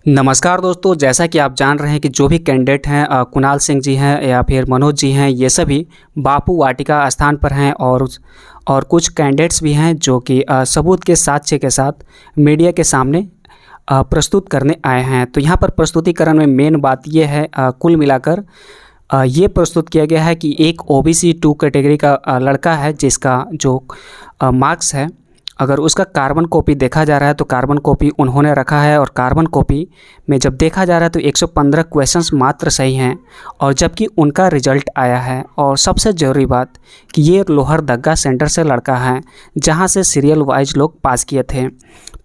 नमस्कार दोस्तों, जैसा कि आप जान रहे हैं कि जो भी कैंडिडेट हैं कुणाल सिंह जी हैं या फिर मनोज जी हैं, ये सभी बापू वाटिका स्थान पर हैं और कुछ कैंडिडेट्स भी हैं जो कि सबूत के साक्ष्य के साथ मीडिया के सामने प्रस्तुत करने आए हैं। तो यहाँ पर प्रस्तुतिकरण में मेन बात ये है, कुल मिलाकर ये प्रस्तुत किया गया है कि एक OBC 2 कैटेगरी का लड़का है जिसका जो मार्क्स है, अगर उसका कार्बन कॉपी देखा जा रहा है तो कार्बन कॉपी उन्होंने रखा है और कार्बन कॉपी में जब देखा जा रहा है तो 115 क्वेश्चंस मात्र सही हैं और जबकि उनका रिजल्ट आया है। और सबसे ज़रूरी बात कि ये लोहरदगा सेंटर से लड़का है जहां से सीरियल वाइज लोग पास किए थे।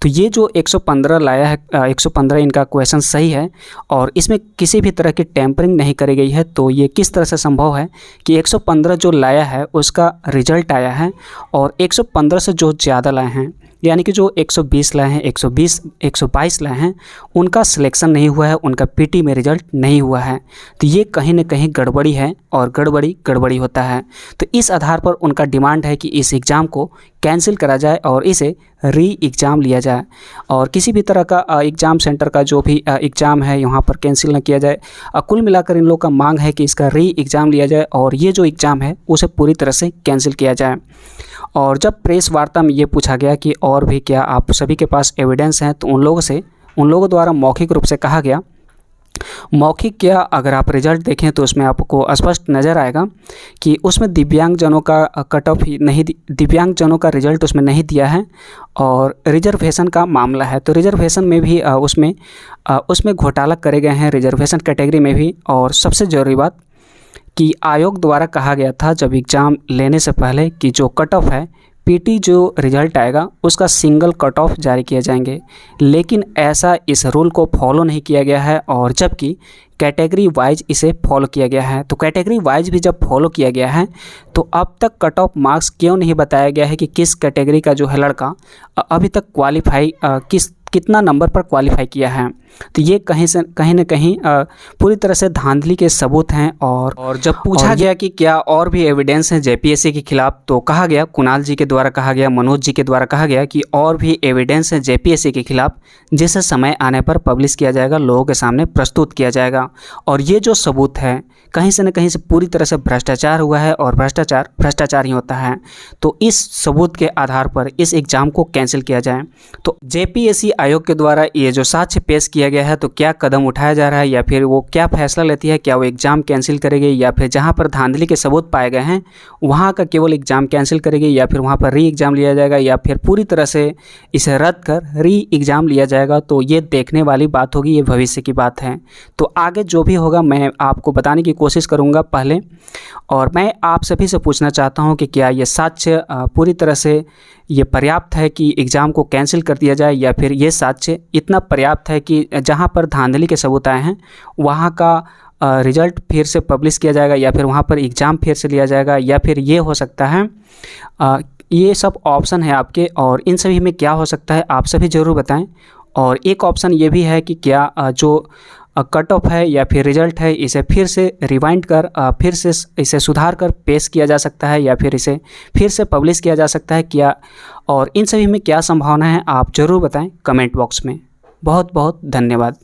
तो ये जो 115 लाया है, 115 इनका क्वेश्चन सही है और इसमें किसी भी तरह की टेम्परिंग नहीं करी गई है। तो ये किस तरह से संभव है कि 115 जो लाया है उसका रिजल्ट आया है और 115 से जो ज़्यादा लाए हैं, यानी कि जो 120 लाए हैं, 122 लाए हैं, उनका सिलेक्शन नहीं हुआ है, उनका PT में रिजल्ट नहीं हुआ है। तो ये कहीं ना कहीं गड़बड़ी है और गड़बड़ी होता है। तो इस आधार पर उनका डिमांड है कि इस एग्ज़ाम को कैंसिल करा जाए और इसे री एग्ज़ाम लिया जाए और किसी भी तरह का एग्ज़ाम सेंटर का जो भी एग्ज़ाम है यहाँ पर कैंसिल न किया जाए। कुल मिलाकर इन लोग का मांग है कि इसका री एग्ज़ाम लिया जाए और ये जो एग्ज़ाम है उसे पूरी तरह से कैंसिल किया जाए। और जब प्रेस वार्ता में ये पूछा गया कि और भी क्या आप सभी के पास एविडेंस हैं, तो उन लोगों द्वारा मौखिक रूप से कहा गया, मौखिक क्या, अगर आप रिजल्ट देखें तो उसमें आपको स्पष्ट नज़र आएगा कि उसमें दिव्यांगजनों का कट ऑफ ही नहीं, दिव्यांगजनों का रिजल्ट उसमें नहीं दिया है और रिजर्वेशन का मामला है। तो रिजर्वेशन में भी उसमें घोटाला करे गए हैं, रिजर्वेशन कैटेगरी में भी। और सबसे ज़रूरी बात कि आयोग द्वारा कहा गया था जब एग्ज़ाम लेने से पहले कि जो कट ऑफ है, PT जो रिजल्ट आएगा उसका सिंगल कट ऑफ जारी किए जाएंगे, लेकिन ऐसा इस रूल को फॉलो नहीं किया गया है और जबकि कैटेगरी वाइज इसे फॉलो किया गया है। तो कैटेगरी वाइज भी जब फॉलो किया गया है तो अब तक कट ऑफ मार्क्स क्यों नहीं बताया गया है कि किस कैटेगरी का जो है लड़का अभी तक क्वालिफाई कितना नंबर पर क्वालिफाई किया है। तो ये कहीं ना कहीं पूरी तरह से धांधली के सबूत हैं। और जब पूछा गया कि क्या और भी एविडेंस हैं JPSC के खिलाफ, तो कहा गया, कुणाल जी के द्वारा कहा गया, मनोज जी के द्वारा कहा गया कि और भी एविडेंस हैं JPSC के खिलाफ जिसे समय आने पर पब्लिश किया जाएगा, लोगों के सामने प्रस्तुत किया जाएगा। और ये जो सबूत है कहीं से न कहीं से पूरी तरह से भ्रष्टाचार हुआ है और भ्रष्टाचार ही होता है। तो इस सबूत के आधार पर इस एग्ज़ाम को कैंसिल किया जाए। तो JPSC आयोग के द्वारा ये जो साक्ष्य पेश किया गया है, तो क्या कदम उठाया जा रहा है या फिर वो क्या फैसला लेती है, क्या वो एग्ज़ाम कैंसिल करेगी या फिर जहां पर धांधली के सबूत पाए गए हैं वहां का केवल एग्ज़ाम कैंसिल करेगी या फिर वहां पर री एग्ज़ाम लिया जाएगा या फिर पूरी तरह से इसे रद्द कर री एग्ज़ाम लिया जाएगा। तो ये देखने वाली बात होगी, ये भविष्य की बात है। तो आगे जो भी होगा मैं आपको बताने की कोशिश करूँगा पहले। और मैं आप सभी से पूछना चाहता हूँ कि क्या ये साक्ष्य पूरी तरह से ये पर्याप्त है कि एग्ज़ाम को कैंसिल कर दिया जाए या फिर ये साक्ष्य इतना पर्याप्त है कि जहाँ पर धांधली के सबूत आए हैं वहाँ का रिज़ल्ट फिर से पब्लिश किया जाएगा या फिर वहाँ पर एग्ज़ाम फिर से लिया जाएगा, या फिर ये हो सकता है। ये सब ऑप्शन है आपके और इन सभी में क्या हो सकता है आप सभी ज़रूर बताएं। और एक ऑप्शन ये भी है कि क्या जो कट ऑफ है या फिर रिज़ल्ट है इसे फिर से रिवाइंड कर फिर से इसे सुधार कर पेश किया जा सकता है या फिर इसे फिर से पब्लिश किया जा सकता है क्या, और इन सभी में क्या संभावना है आप ज़रूर बताएं कमेंट बॉक्स में। बहुत बहुत धन्यवाद।